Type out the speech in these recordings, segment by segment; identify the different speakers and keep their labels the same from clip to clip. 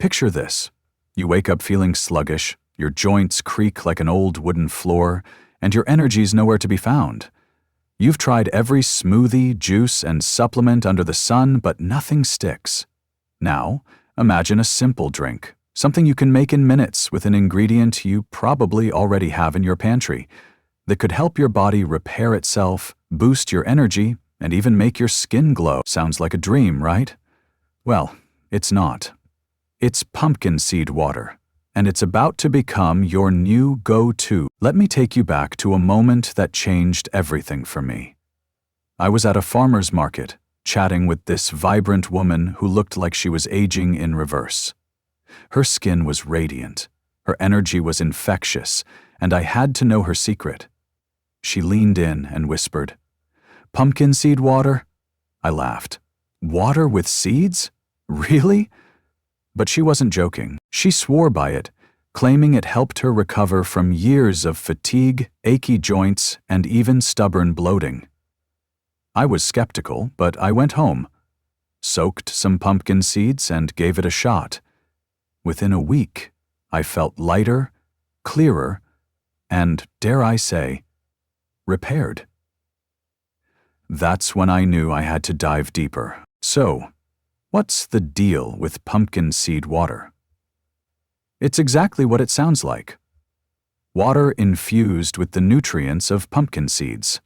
Speaker 1: Picture this. You wake up feeling sluggish, your joints creak like an old wooden floor, and your energy's nowhere to be found. You've tried every smoothie, juice, and supplement under the sun, but nothing sticks. Now, imagine a simple drink, something you can make in minutes with an ingredient you probably already have in your pantry, that could help your body repair itself, boost your energy, and even make your skin glow. Sounds like a dream, right? Well, it's not. It's pumpkin seed water, and it's about to become your new go-to. Let me take you back to a moment that changed everything for me. I was at a farmer's market, chatting with this vibrant woman who looked like she was aging in reverse. Her skin was radiant, her energy was infectious, and I had to know her secret. She leaned in and whispered, "Pumpkin seed water?" I laughed. "Water with seeds? Really?" But she wasn't joking. She swore by it, claiming it helped her recover from years of fatigue, achy joints, and even stubborn bloating. I was skeptical, but I went home, soaked some pumpkin seeds, and gave it a shot. Within a week, I felt lighter, clearer, and, dare I say, repaired. That's when I knew I had to dive deeper. So, what's the deal with pumpkin seed water? It's exactly what it sounds like. Water infused with the nutrients of pumpkin seeds,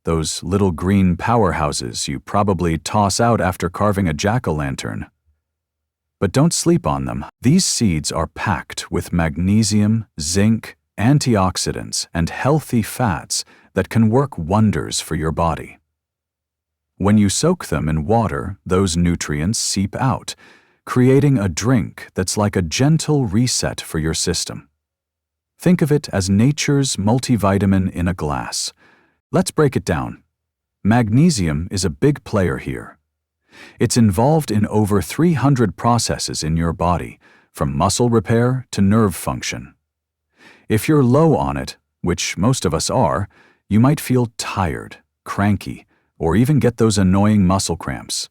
Speaker 1: those little green powerhouses you probably toss out after carving a jack-o'-lantern. But don't sleep on them. These seeds are packed with magnesium, zinc, antioxidants, and healthy fats that can work wonders for your body. When you soak them in water, those nutrients seep out, creating a drink that's like a gentle reset for your system. Think of it as nature's multivitamin in a glass. Let's break it down. Magnesium is a big player here. It's involved in over 300 processes in your body, from muscle repair to nerve function. If you're low on it, which most of us are, you might feel tired, cranky, or even get those annoying muscle cramps.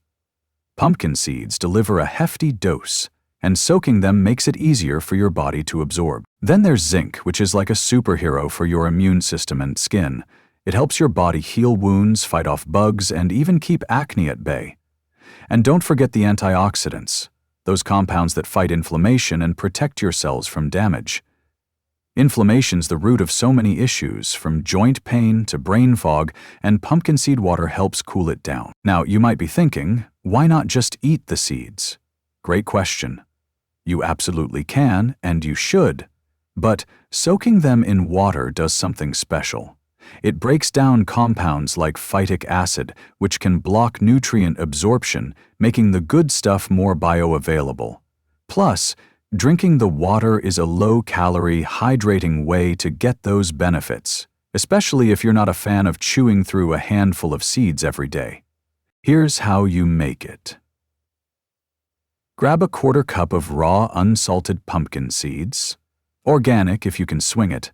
Speaker 1: Pumpkin seeds deliver a hefty dose, and soaking them makes it easier for your body to absorb. Then there's zinc, which is like a superhero for your immune system and skin. It helps your body heal wounds, fight off bugs, and even keep acne at bay. And don't forget the antioxidants, those compounds that fight inflammation and protect your cells from damage. Inflammation's the root of so many issues, from joint pain to brain fog, and pumpkin seed water helps cool it down. Now, you might be thinking, why not just eat the seeds? Great question. You absolutely can, and you should. But soaking them in water does something special. It breaks down compounds like phytic acid, which can block nutrient absorption, making the good stuff more bioavailable. Plus, drinking the water is a low-calorie, hydrating way to get those benefits, especially if you're not a fan of chewing through a handful of seeds every day. Here's how you make it. Grab a quarter cup of raw, unsalted pumpkin seeds, organic if you can swing it.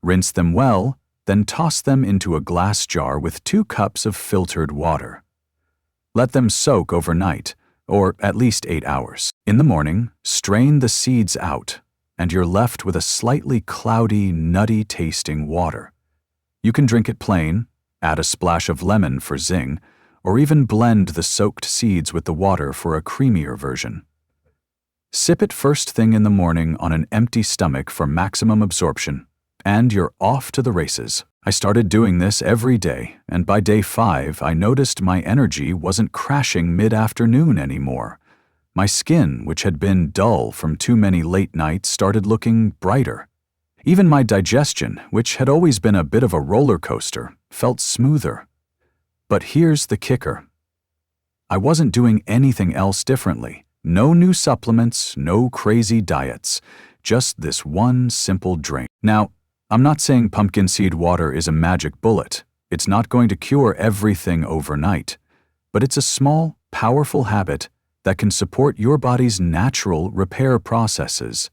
Speaker 1: Rinse them well, then toss them into a glass jar with 2 cups of filtered water. Let them soak overnight, or at least 8 hours. In the morning, strain the seeds out, and you're left with a slightly cloudy, nutty-tasting water. You can drink it plain, add a splash of lemon for zing, or even blend the soaked seeds with the water for a creamier version. Sip it first thing in the morning on an empty stomach for maximum absorption, and you're off to the races. I started doing this every day, and by day 5, I noticed my energy wasn't crashing mid-afternoon anymore. My skin, which had been dull from too many late nights, started looking brighter. Even my digestion, which had always been a bit of a roller coaster, felt smoother. But here's the kicker. I wasn't doing anything else differently. No new supplements, no crazy diets, just this one simple drink. Now, I'm not saying pumpkin seed water is a magic bullet. It's not going to cure everything overnight, but it's a small, powerful habit that can support your body's natural repair processes.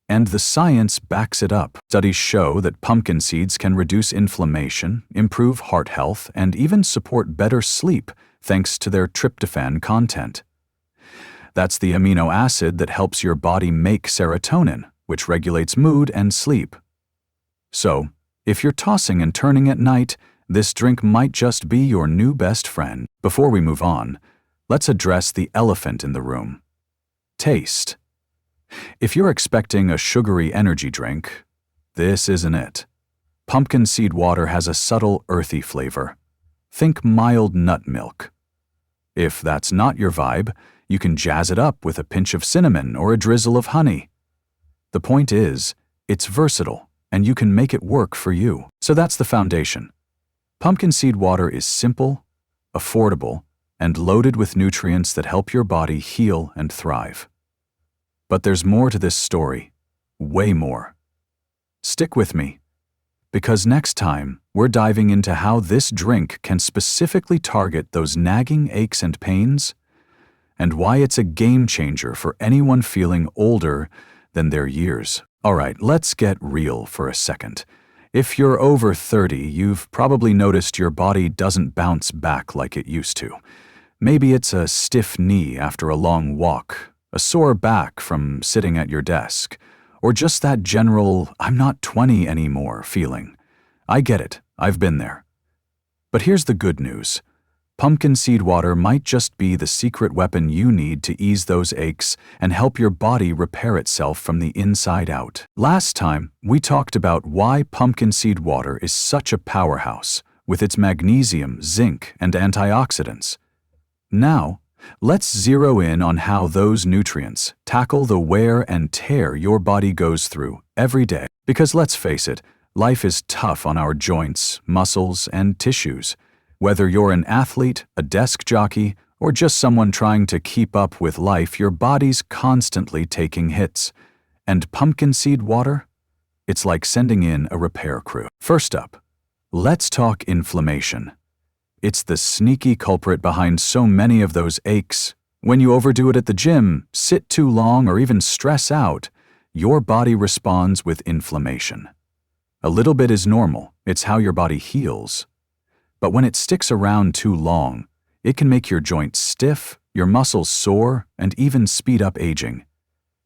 Speaker 1: And the science backs it up. Studies show that pumpkin seeds can reduce inflammation, improve heart health, and even support better sleep thanks to their tryptophan content. That's the amino acid that helps your body make serotonin, which regulates mood and sleep. So, if you're tossing and turning at night, this drink might just be your new best friend. Before we move on, let's address the elephant in the room: taste. If you're expecting a sugary energy drink, this isn't it. Pumpkin seed water has a subtle, earthy flavor. Think mild nut milk. If that's not your vibe, you can jazz it up with a pinch of cinnamon or a drizzle of honey. The point is, it's versatile, and you can make it work for you. So that's the foundation. Pumpkin seed water is simple, affordable, and loaded with nutrients that help your body heal and thrive. But there's more to this story, way more. Stick with me, because next time we're diving into how this drink can specifically target those nagging aches and pains, and why it's a game changer for anyone feeling older than their years. All right, let's get real for a second. If you're over 30, you've probably noticed your body doesn't bounce back like it used to. Maybe it's a stiff knee after a long walk, a sore back from sitting at your desk, or just that general "I'm not 20 anymore" feeling. I get it, I've been there. But here's the good news. Pumpkin seed water might just be the secret weapon you need to ease those aches and help your body repair itself from the inside out. Last time, we talked about why pumpkin seed water is such a powerhouse, with its magnesium, zinc, and antioxidants. Now, let's zero in on how those nutrients tackle the wear and tear your body goes through every day. Because let's face it, life is tough on our joints, muscles, and tissues. Whether you're an athlete, a desk jockey, or just someone trying to keep up with life, your body's constantly taking hits. And pumpkin seed water? It's like sending in a repair crew. First up, let's talk inflammation. It's the sneaky culprit behind so many of those aches. When you overdo it at the gym, sit too long, or even stress out, your body responds with inflammation. A little bit is normal. It's how your body heals. But when it sticks around too long, it can make your joints stiff, your muscles sore, and even speed up aging.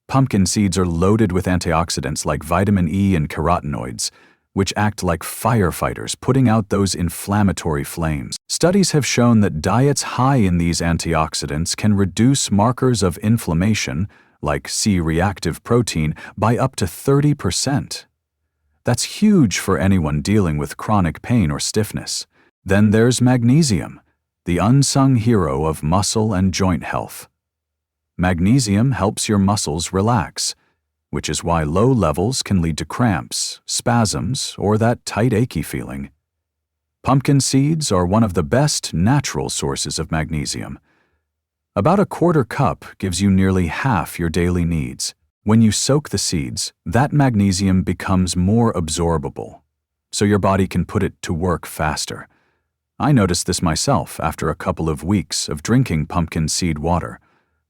Speaker 1: Pumpkin seeds are loaded with antioxidants like vitamin E and carotenoids, which act like firefighters putting out those inflammatory flames. Studies have shown that diets high in these antioxidants can reduce markers of inflammation, like C-reactive protein, by up to 30%. That's huge for anyone dealing with chronic pain or stiffness. Then there's magnesium, the unsung hero of muscle and joint health. Magnesium helps your muscles relax, which is why low levels can lead to cramps, spasms, or that tight, achy feeling. Pumpkin seeds are one of the best natural sources of magnesium. About a quarter cup gives you nearly half your daily needs. When you soak the seeds, that magnesium becomes more absorbable, so your body can put it to work faster. I noticed this myself after a couple of weeks of drinking pumpkin seed water.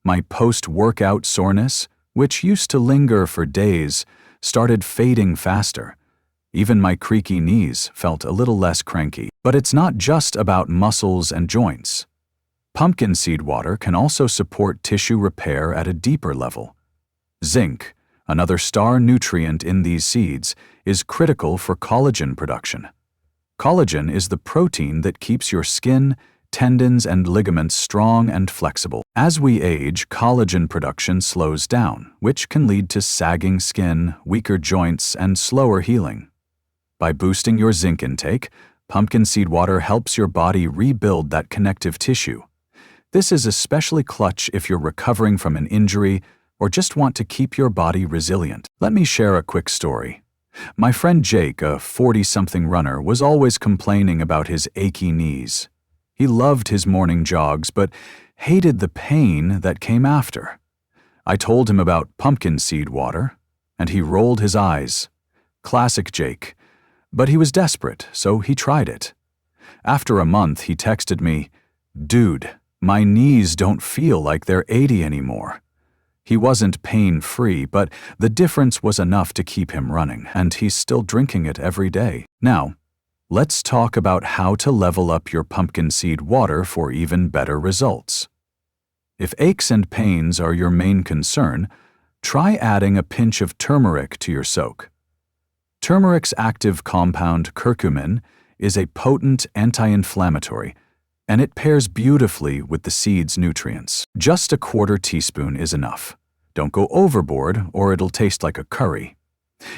Speaker 1: My post-workout soreness, which used to linger for days, started fading faster. Even my creaky knees felt a little less cranky. But it's not just about muscles and joints. Pumpkin seed water can also support tissue repair at a deeper level. Zinc, another star nutrient in these seeds, is critical for collagen production. Collagen is the protein that keeps your skin, tendons, and ligaments strong and flexible. As we age, collagen production slows down, which can lead to sagging skin, weaker joints, and slower healing. By boosting your zinc intake, pumpkin seed water helps your body rebuild that connective tissue. This is especially clutch if you're recovering from an injury or just want to keep your body resilient. Let me share a quick story. My friend Jake, a 40-something runner, was always complaining about his achy knees. He loved his morning jogs, but hated the pain that came after. I told him about pumpkin seed water, and he rolled his eyes. Classic Jake. But he was desperate, so he tried it. After a month, he texted me, "Dude, my knees don't feel like they're 80 anymore." He wasn't pain-free, but the difference was enough to keep him running, and he's still drinking it every day. Now, let's talk about how to level up your pumpkin seed water for even better results. If aches and pains are your main concern, try adding a pinch of turmeric to your soak. Turmeric's active compound curcumin is a potent anti-inflammatory, and it pairs beautifully with the seed's nutrients. Just a quarter teaspoon is enough. Don't go overboard or it'll taste like a curry.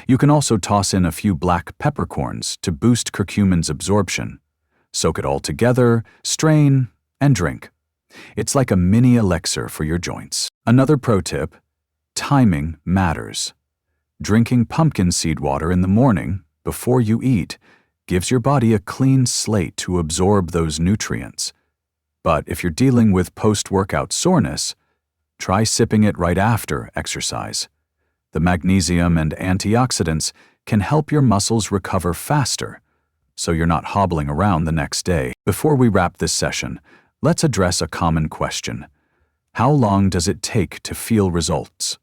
Speaker 1: You can also toss in a few black peppercorns to boost curcumin's absorption. Soak it all together, strain, and drink. It's like a mini elixir for your joints. Another pro tip: timing matters. Drinking pumpkin seed water in the morning, before you eat, gives your body a clean slate to absorb those nutrients. But if you're dealing with post-workout soreness, try sipping it right after exercise. The magnesium and antioxidants can help your muscles recover faster, so you're not hobbling around the next day. Before we wrap this session, let's address a common question. How long does it take to feel results?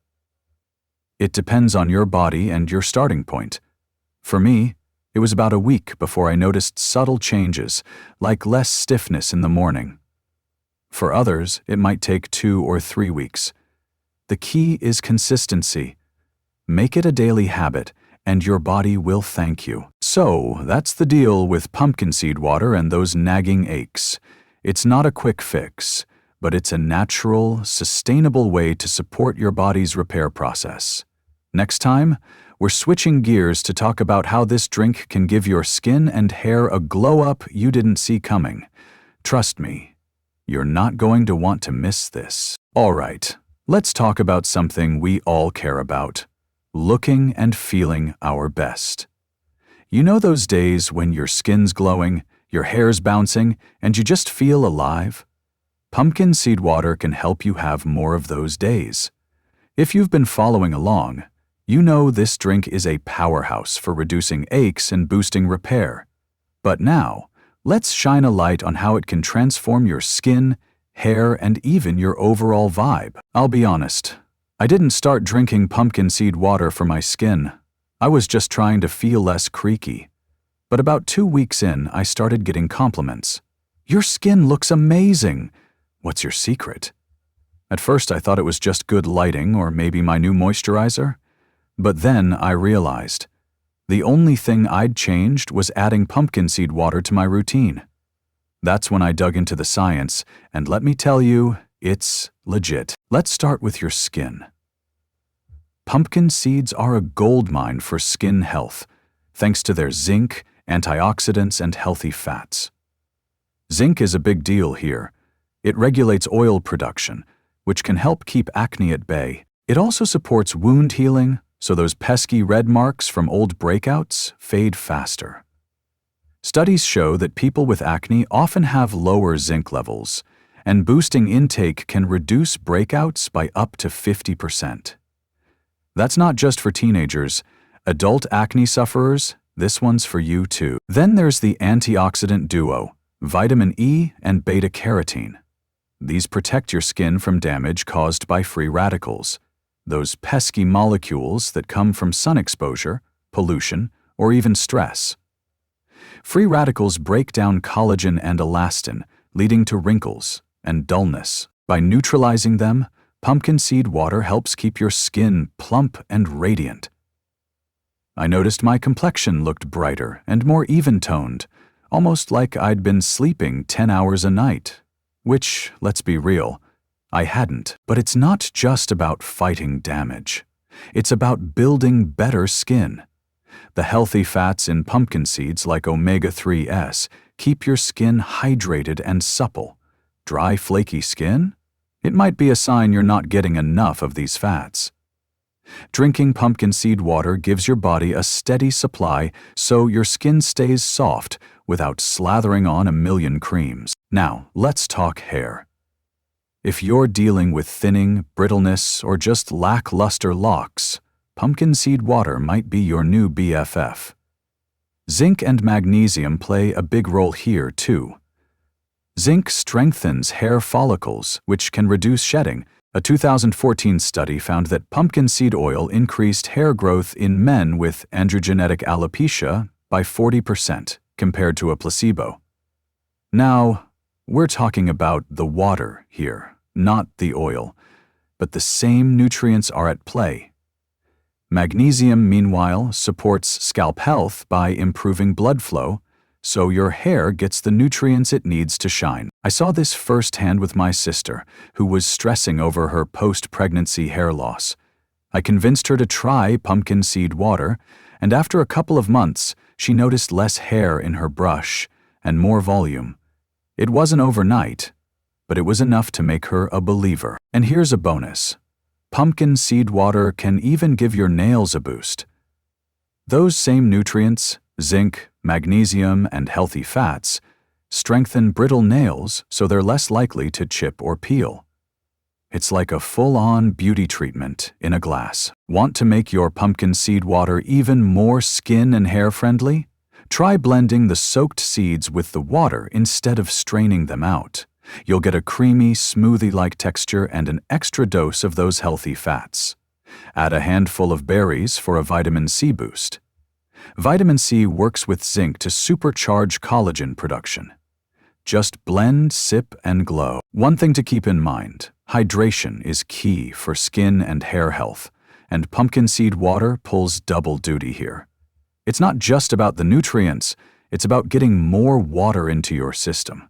Speaker 1: It depends on your body and your starting point. For me, it was about a week before I noticed subtle changes, like less stiffness in the morning. For others, it might take 2 or 3 weeks. The key is consistency. Make it a daily habit, and your body will thank you. So, that's the deal with pumpkin seed water and those nagging aches. It's not a quick fix, but it's a natural, sustainable way to support your body's repair process. Next time, we're switching gears to talk about how this drink can give your skin and hair a glow-up you didn't see coming. Trust me, you're not going to want to miss this. All right, let's talk about something we all care about: looking and feeling our best. You know those days when your skin's glowing, your hair's bouncing, and you just feel alive? Pumpkin seed water can help you have more of those days. If you've been following along, you know this drink is a powerhouse for reducing aches and boosting repair. But now, let's shine a light on how it can transform your skin, hair, and even your overall vibe. I'll be honest, I didn't start drinking pumpkin seed water for my skin. I was just trying to feel less creaky. But about 2 weeks in, I started getting compliments. "Your skin looks amazing. What's your secret?" At first, I thought it was just good lighting or maybe my new moisturizer. But then I realized the only thing I'd changed was adding pumpkin seed water to my routine. That's when I dug into the science, and let me tell you, it's legit. Let's start with your skin. Pumpkin seeds are a goldmine for skin health, thanks to their zinc, antioxidants, and healthy fats. Zinc is a big deal here. It regulates oil production, which can help keep acne at bay. It also supports wound healing, so those pesky red marks from old breakouts fade faster. Studies show that people with acne often have lower zinc levels, and boosting intake can reduce breakouts by up to 50%. That's not just for teenagers. Adult acne sufferers, this one's for you too. Then there's the antioxidant duo, vitamin E and beta-carotene. These protect your skin from damage caused by free radicals, those pesky molecules that come from sun exposure, pollution, or even stress. Free radicals break down collagen and elastin, leading to wrinkles and dullness. By neutralizing them, pumpkin seed water helps keep your skin plump and radiant. I noticed my complexion looked brighter and more even-toned, almost like I'd been sleeping 10 hours a night, which, let's be real, I hadn't. But it's not just about fighting damage. It's about building better skin. The healthy fats in pumpkin seeds like omega-3s keep your skin hydrated and supple. Dry, flaky skin? It might be a sign you're not getting enough of these fats. Drinking pumpkin seed water gives your body a steady supply so your skin stays soft without slathering on a million creams. Now, let's talk hair. If you're dealing with thinning, brittleness, or just lackluster locks, pumpkin seed water might be your new BFF. Zinc and magnesium play a big role here, too. Zinc strengthens hair follicles, which can reduce shedding. A 2014 study found that pumpkin seed oil increased hair growth in men with androgenetic alopecia by 40% compared to a placebo. Now, we're talking about the water here, not the oil, but the same nutrients are at play. Magnesium, meanwhile, supports scalp health by improving blood flow, so your hair gets the nutrients it needs to shine. I saw this firsthand with my sister, who was stressing over her post-pregnancy hair loss. I convinced her to try pumpkin seed water, and after a couple of months, she noticed less hair in her brush and more volume. It wasn't overnight, but it was enough to make her a believer. And here's a bonus. Pumpkin seed water can even give your nails a boost. Those same nutrients, zinc, magnesium, and healthy fats, strengthen brittle nails so they're less likely to chip or peel. It's like a full-on beauty treatment in a glass. Want to make your pumpkin seed water even more skin and hair friendly? Try blending the soaked seeds with the water instead of straining them out. You'll get a creamy, smoothie-like texture and an extra dose of those healthy fats. Add a handful of berries for a vitamin C boost. Vitamin C works with zinc to supercharge collagen production. Just blend, sip, and glow. One thing to keep in mind, hydration is key for skin and hair health, and pumpkin seed water pulls double duty here. It's not just about the nutrients, it's about getting more water into your system.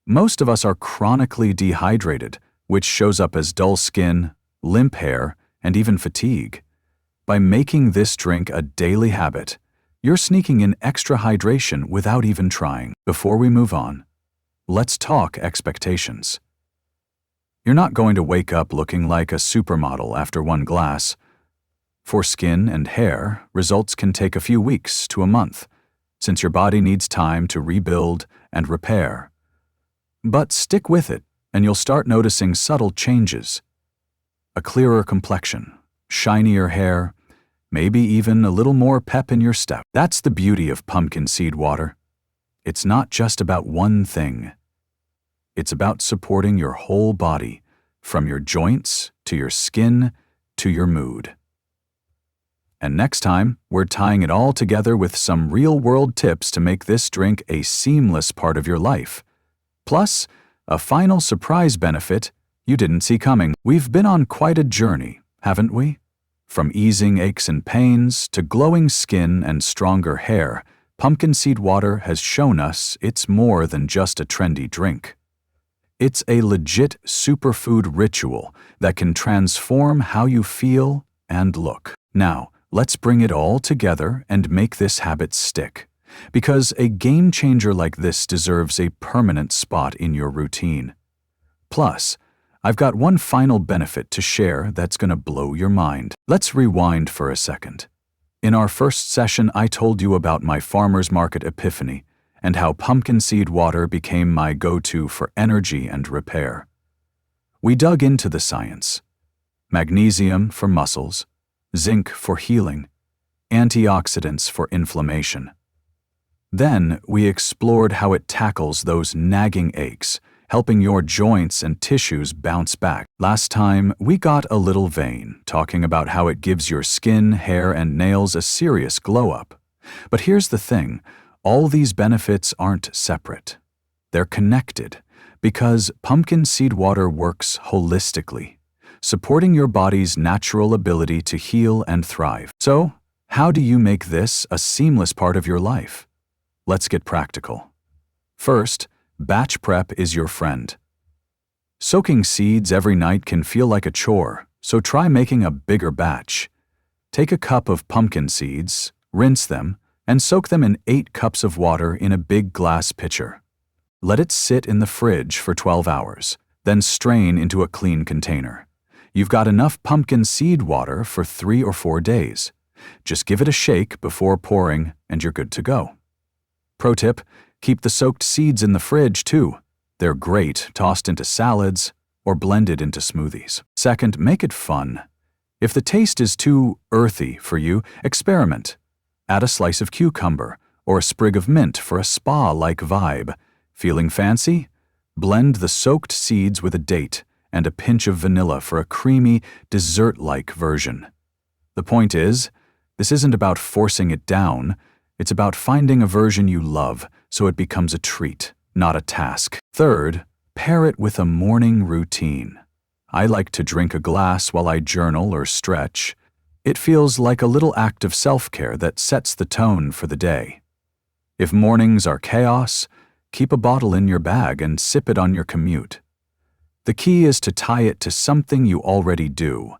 Speaker 1: Most of us are chronically dehydrated, which shows up as dull skin, limp hair, and even fatigue. By making this drink a daily habit, you're sneaking in extra hydration without even trying. Before we move on, let's talk expectations. You're not going to wake up looking like a supermodel after one glass. For skin and hair, results can take a few weeks to a month, since your body needs time to rebuild and repair. But stick with it, and you'll start noticing subtle changes. A clearer complexion, shinier hair, maybe even a little more pep in your step. That's the beauty of pumpkin seed water. It's not just about one thing. It's about supporting your whole body, from your joints to your skin to your mood. And next time, we're tying it all together with some real-world tips to make this drink a seamless part of your life. Plus, a final surprise benefit you didn't see coming. We've been on quite a journey, haven't we? From easing aches and pains to glowing skin and stronger hair, pumpkin seed water has shown us it's more than just a trendy drink. It's a legit superfood ritual that can transform how you feel and look. Now, let's bring it all together and make this habit stick. Because a game changer like this deserves a permanent spot in your routine. Plus, I've got one final benefit to share that's going to blow your mind. Let's rewind for a second. In our first session, I told you about my farmer's market epiphany and how pumpkin seed water became my go-to for energy and repair. We dug into the science. Magnesium for muscles, zinc for healing, antioxidants for inflammation. Then we explored how it tackles those nagging aches, helping your joints and tissues bounce back. Last time, we got a little vain, talking about how it gives your skin, hair, and nails a serious glow-up. But here's the thing, all these benefits aren't separate. They're connected, because pumpkin seed water works holistically, supporting your body's natural ability to heal and thrive. So, how do you make this a seamless part of your life? Let's get practical. First, batch prep is your friend. Soaking seeds every night can feel like a chore, so try making a bigger batch. Take a cup of pumpkin seeds, rinse them, and soak them in 8 cups of water in a big glass pitcher. Let it sit in the fridge for 12 hours, then strain into a clean container. You've got enough pumpkin seed water for 3 or 4 days. Just give it a shake before pouring, and you're good to go. Pro tip, keep the soaked seeds in the fridge too. They're great tossed into salads or blended into smoothies. Second, make it fun. If the taste is too earthy for you, experiment. Add a slice of cucumber or a sprig of mint for a spa-like vibe. Feeling fancy? Blend the soaked seeds with a date and a pinch of vanilla for a creamy, dessert-like version. The point is, this isn't about forcing it down. It's about finding a version you love so it becomes a treat, not a task. Third, Pair it with a morning routine. I like to drink a glass while I journal or stretch. It feels like a little act of self-care that sets the tone for the day. If mornings are chaos, keep a bottle in your bag and sip it on your commute. The key is to tie it to something you already do,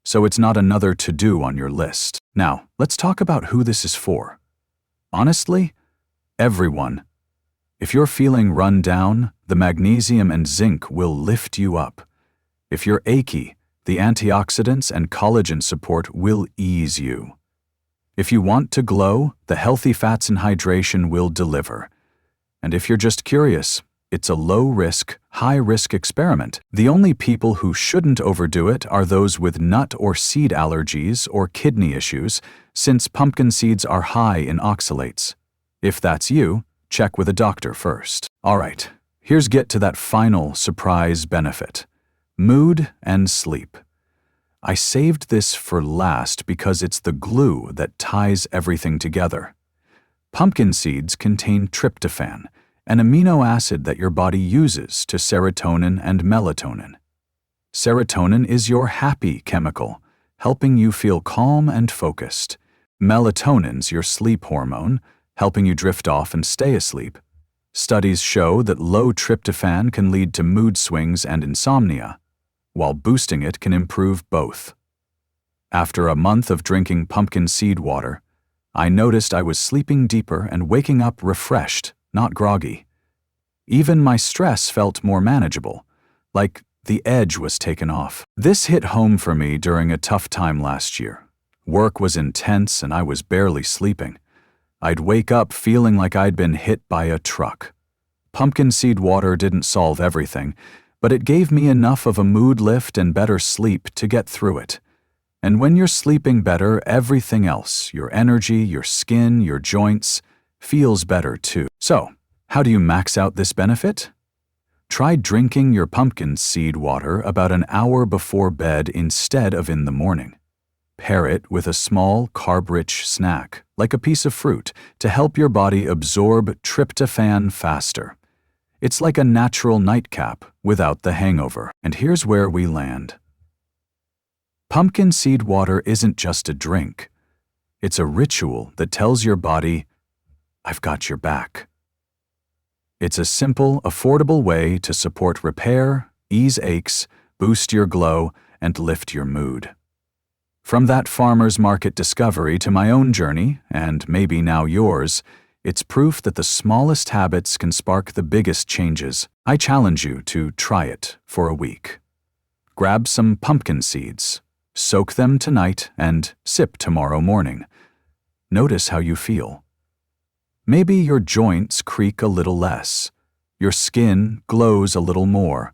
Speaker 1: so it's not another to-do on your list. Now, let's talk about who this is for. Honestly, everyone. If you're feeling run down, the magnesium and zinc will lift you up. If you're achy, the antioxidants and collagen support will ease you. If you want to glow, the healthy fats and hydration will deliver. And if you're just curious, it's a low-risk, high-risk experiment. The only people who shouldn't overdo it are those with nut or seed allergies or kidney issues, since pumpkin seeds are high in oxalates. If that's you, check with a doctor first. All right, here's get to that final surprise benefit: mood and sleep. I saved this for last because it's the glue that ties everything together. Pumpkin seeds contain tryptophan, an amino acid that your body uses to serotonin and melatonin. Serotonin is your happy chemical, helping you feel calm and focused. Melatonin's your sleep hormone, helping you drift off and stay asleep. Studies show that low tryptophan can lead to mood swings and insomnia, while boosting it can improve both. After a month of drinking pumpkin seed water, I noticed I was sleeping deeper and waking up refreshed, not groggy. Even my stress felt more manageable, like the edge was taken off. This hit home for me during a tough time last year. Work was intense and I was barely sleeping. I'd wake up feeling like I'd been hit by a truck. Pumpkin seed water didn't solve everything, but it gave me enough of a mood lift and better sleep to get through it. And when you're sleeping better, everything else, your energy, your skin, your joints, feels better too. So, how do you max out this benefit? Try drinking your pumpkin seed water about an hour before bed instead of in the morning. Pair it with a small, carb-rich snack, like a piece of fruit, to help your body absorb tryptophan faster. It's like a natural nightcap without the hangover. And here's where we land. Pumpkin seed water isn't just a drink. It's a ritual that tells your body, I've got your back. It's a simple, affordable way to support repair, ease aches, boost your glow, and lift your mood. From that farmer's market discovery to my own journey, and maybe now yours, it's proof that the smallest habits can spark the biggest changes. I challenge you to try it for a week. Grab some pumpkin seeds, soak them tonight, and sip tomorrow morning. Notice how you feel. Maybe your joints creak a little less, your skin glows a little more,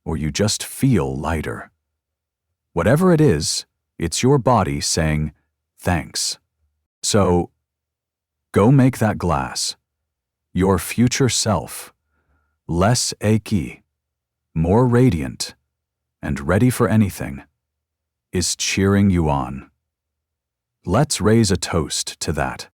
Speaker 1: or you just feel lighter. Whatever it is, it's your body saying, thanks. So, go make that glass. Your future self, less achy, more radiant, and ready for anything, is cheering you on. Let's raise a toast to that.